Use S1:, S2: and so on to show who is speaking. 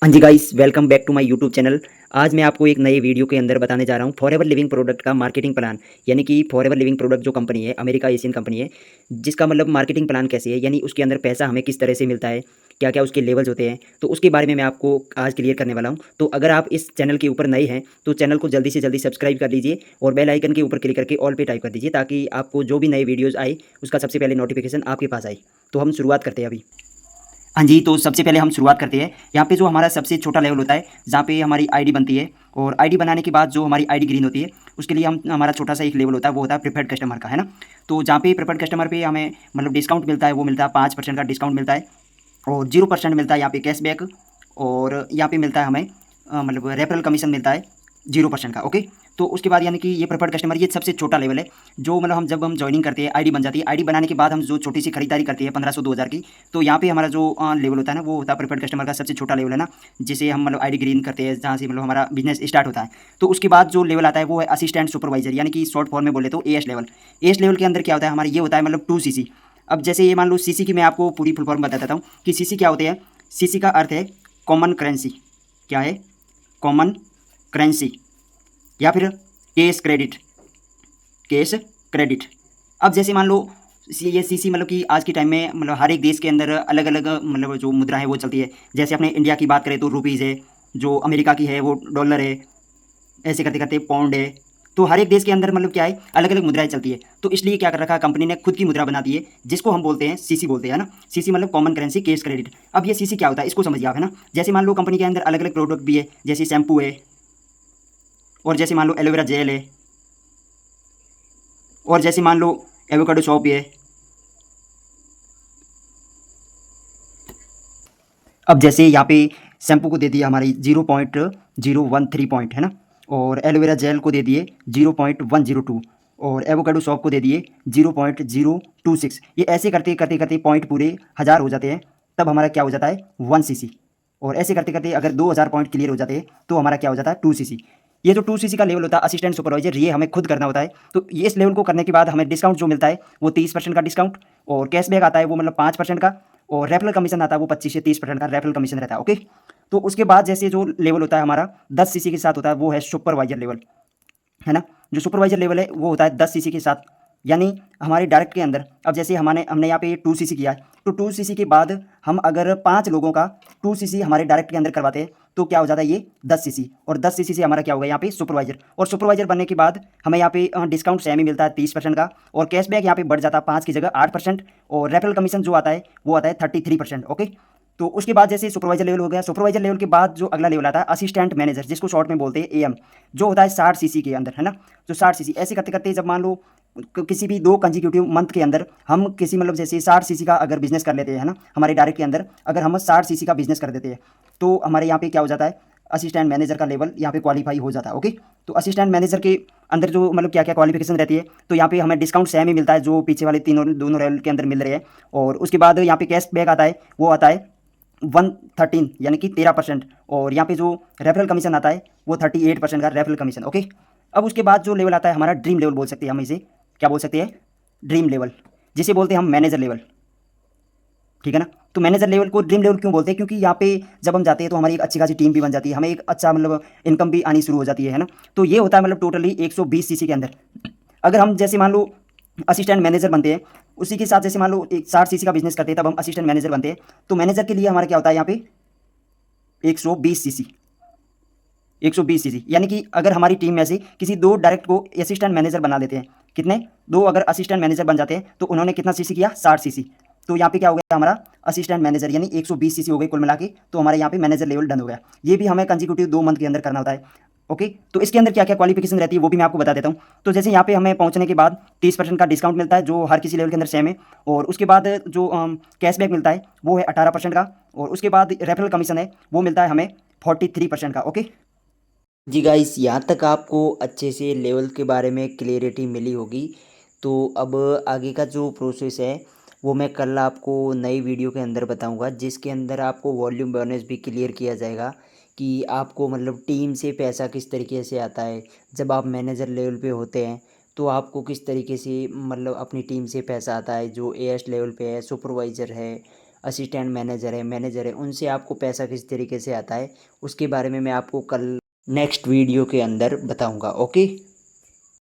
S1: हाँ जी guys, welcome back to my YouTube channel. आज मैं आपको एक नए वीडियो के अंदर बताने जा रहा हूँ फॉरएवर लिविंग प्रोडक्ट का मार्केटिंग प्लान। यानी कि फॉरएवर लिविंग प्रोडक्ट जो कंपनी है, अमेरिका एशियन कंपनी है, जिसका मतलब मार्केटिंग प्लान कैसे है, यानी उसके अंदर पैसा हमें किस तरह से मिलता है, क्या-क्या उसके लेवल्स होते हैं, तो उसके बारे में मैं आपको आज क्लियर करने वाला हूँ। तो अगर आप इस चैनल के ऊपर नए हैं, तो चैनल को जल्दी से जल्दी सब्सक्राइब कर लीजिए और बेल आइकन के ऊपर क्लिक करके ऑल पे टाइप कर दीजिए, ताकि आपको जो भी नए वीडियोज़ आए, उसका सबसे पहले नोटिफिकेशन आपके पास आए। तो हम शुरुआत करते हैं अभी। हाँ जी, तो सबसे पहले हम शुरुआत करते हैं। यहाँ पे जो हमारा सबसे छोटा लेवल होता है, जहाँ पे हमारी आईडी बनती है, और आईडी बनाने के बाद जो हमारी आईडी ग्रीन होती है, उसके लिए हम हमारा छोटा-सा एक लेवल होता है, वो होता है प्रिफर्ड कस्टमर का, है ना? तो जहाँ पे प्रिफर्ड कस्टमर पे हमें मतलब डिस्काउंट मिलता है, वो मिलता है 5% का डिस्काउंट मिलता है, और 0% मिलता है यहाँ पे कैशबैक, और यहाँ पे मिलता है हमें मतलब रेफरल कमीशन मिलता है 0% का, ओके। तो उसके बाद यानी कि ये प्रेफर्ड कस्टमर, ये सबसे छोटा लेवल है, जो मतलब हम जब हम ज्वाइनिंग करते हैं, आईडी बन जाती है, आईडी बनाने के बाद हम जो छोटी सी खरीदारी करते हैं 1500 2000 की, तो यहाँ पे हमारा जो लेवल होता है ना, वो होता है प्रेफर्ड कस्टमर का सबसे छोटा लेवल, है ना, जिसे हम मतलब आईडी ग्रीन करते हैं, जहाँ से मतलब हमारा बिजनेस स्टार्ट होता है। तो उसके बाद जो लेवल आता है वो है असिस्टेंट सुपरवाइजर, यानी कि शॉर्ट फॉर्म में बोले तो एएस लेवल। एएस लेवल के अंदर क्या होता है हमारा, ये होता है मतलब 2 सीसी। अब जैसे ये मान लो सीसी की मैं आपको पूरी फुल फॉर्म बता देता हूँ कि सीसी क्या होते हैं। सीसी का अर्थ है कॉमन करेंसी। क्या है? कॉमन करेंसी, या फिर केस क्रेडिट। Case credit. अब जैसे मान लो ये सीसी मतलब कि आज के टाइम में मतलब हर एक देश के अंदर अलग अलग मतलब जो मुद्रा है वो चलती है। जैसे अपने इंडिया की बात करें तो रुपीज़ है, जो अमेरिका की है वो डॉलर है, ऐसे करते करते पाउंड है। तो हर एक देश के अंदर मतलब क्या है, अलग अलग मुद्राएं चलती है। तो इसलिए क्या कर रखा है कंपनी ने, खुद की मुद्रा बना दी है, जिसको हम बोलते हैं सीसी बोलते हैं, है ना। सीसी मतलब कॉमन करेंसी केस क्रेडिट। अब ये सीसी क्या होता है इसको समझिए आप, है ना। जैसे मान लो कंपनी के अंदर अलग अलग प्रोडक्ट भी है, जैसे शैम्पू है, और जैसे मान लो एलोवेरा जेल है, और जैसे मान लो एवोकाडो सॉप है। अब जैसे यहाँ पे शैम्पू को दे दिया हमारी 0.013 पॉइंट, है ना, और एलोवेरा जेल को दे दिए 0.102, और एवोकाडो सॉप को दे दिए 0.026। ये ऐसे करते करते करते पॉइंट पूरे 1000 हो जाते हैं, तब हमारा क्या हो जाता है 1 सीसी। और ऐसे करते करते अगर 2000 पॉइंट क्लियर हो जाते हैं तो हमारा क्या हो जाता है 2 सीसी। ये जो 2 सीसी का लेवल होता है असिस्टेंट सुपरवाइजर, ये हमें खुद करना होता है। तो ये इस लेवल को करने के बाद हमें डिस्काउंट जो मिलता है वो 30% का डिस्काउंट, और कैशबैक आता है वो मतलब 5% का, और रेफरल कमीशन आता है वो 25 से 30% का रेफरल कमीशन रहता है, ओके। तो उसके बाद जैसे जो लेवल होता है हमारा 10 सीसी के साथ होता है, वो है सुपरवाइजर लेवल, है ना। जो सुपरवाइजर लेवल है वो होता है 10 सीसी के साथ, यानी हमारे डायरेक्ट के अंदर। अब जैसे हमने यहाँ पे 2 सीसी किया है, तो 2 सीसी के बाद हम अगर 5 लोगों का 2 सीसी हमारे डायरेक्ट के अंदर करवाते हैं, तो क्या हो जाता है ये 10 सीसी, और 10 सीसी से हमारा क्या होगा यहाँ पे सुपरवाइजर। और सुपरवाइजर बनने के बाद हमें यहाँ पे डिस्काउंट सेम ही मिलता है 30% का, और कैशबैक यहाँ पे बढ़ जाता है 5 की जगह 8%, और रेफरल कमीशन जो आता है वो आता है 33%, ओके। तो उसके बाद जैसे सुपरवाइजर लेवल हो गया, सुपरवाइजर लेवल के बाद जो अगला लेवल आता है असिस्टेंट मैनेजर, जिसको शॉर्ट में बोलते हैं एएम, जो होता है 60 सीसी के अंदर, है ना। जो 60 सीसी ऐसे करते करते जब मान लो किसी भी 2 कंजिक्यूटिव मंथ के अंदर हम किसी मतलब जैसे 60 सीसी का अगर बिजनेस कर लेते हैं, है ना, हमारे डायरेक्ट के अंदर अगर हम 60 सीसी का बिजनेस कर देते हैं, तो हमारे यहाँ पे क्या हो जाता है, असिस्टेंट मैनेजर का लेवल यहाँ पे क्वालिफाई हो जाता है, ओके। तो असिस्टेंट मैनेजर के अंदर जो मतलब क्या क्या क्वालिफिकेशन रहती है, तो यहाँ पे हमें डिस्काउंट सेम ही मिलता है जो पीछे वाले तीनों दोनों लेवल के अंदर मिल रहे हैं। और उसके बाद यहाँ पे कैश बैक आता है, वो आता है 113, यानी कि 13%, और यहाँ पे जो रेफरल कमीशन आता है वो 38% का रेफरल कमीशन, ओके। अब उसके बाद जो लेवल आता है हमारा ड्रीम लेवल बोल सकते हैं हम इसे, क्या बोल सकते हैं, ड्रीम लेवल, जिसे बोलते हैं हम मैनेजर लेवल, ठीक है ना। तो मैनेजर लेवल को ड्रीम लेवल क्यों बोलते हैं, क्योंकि यहाँ पे जब हम जाते हैं तो हमारी एक अच्छी खासी टीम भी बन जाती है, हमें एक अच्छा मतलब इनकम भी आनी शुरू हो जाती है ना। तो ये होता है मतलब टोटली 120 सीसी के अंदर। अगर हम जैसे मान लो असिस्टेंट मैनेजर बनते हैं, उसी के साथ जैसे मान लो एक 60 सीसी का बिजनेस करते हैं, तब हम असिस्टेंट मैनेजर बनते हैं। तो मैनेजर के लिए हमारा क्या होता है यहाँ पे 120 सीसी। 120 सीसी यानी कि अगर हमारी टीम में से किसी 2 डायरेक्ट को असिस्टेंट मैनेजर बना देते हैं, कितने, 2 अगर असिस्टेंट मैनेजर बन जाते हैं, तो उन्होंने कितना सीसी किया, 60 सीसी। तो यहाँ पे क्या हो गया हमारा असिस्टेंट मैनेजर, यानी 120 सीसी हो गई कुल मिला के, तो हमारे यहाँ पे मैनेजर लेवल डन हो गया। ये भी हमें कंजिक्यूटिव 2 मंथ के अंदर करना होता है, ओके। तो इसके अंदर क्या क्या क्वालिफिकेशन रहती है वो भी मैं आपको बता देता हूँ। तो जैसे यहाँ पे हमें पहुँचने के बाद 30% का डिस्काउंट मिलता है, जो हर किसी लेवल के अंदर सेम है। और उसके बाद जो कैशबैक मिलता है वो है 18% का, और उसके बाद रेफरल कमीशन है वो मिलता है हमें 43% का, ओके। जी गाइस, यहाँ तक आपको अच्छे से लेवल के बारे में क्लियरिटी मिली होगी। तो अब आगे का जो प्रोसेस है वो मैं कल आपको नई वीडियो के अंदर बताऊंगा, जिसके अंदर आपको वॉल्यूम बोनस भी क्लियर किया जाएगा कि आपको मतलब टीम से पैसा किस तरीके से आता है। जब आप मैनेजर लेवल पे होते हैं तो आपको किस तरीके से मतलब अपनी टीम से पैसा आता है, जो एएस लेवल पे है, सुपरवाइज़र है, असिस्टेंट मैनेजर है उनसे आपको पैसा किस तरीके से आता है उसके बारे में मैं आपको कल नेक्स्ट वीडियो के अंदर बताऊंगा। ओके।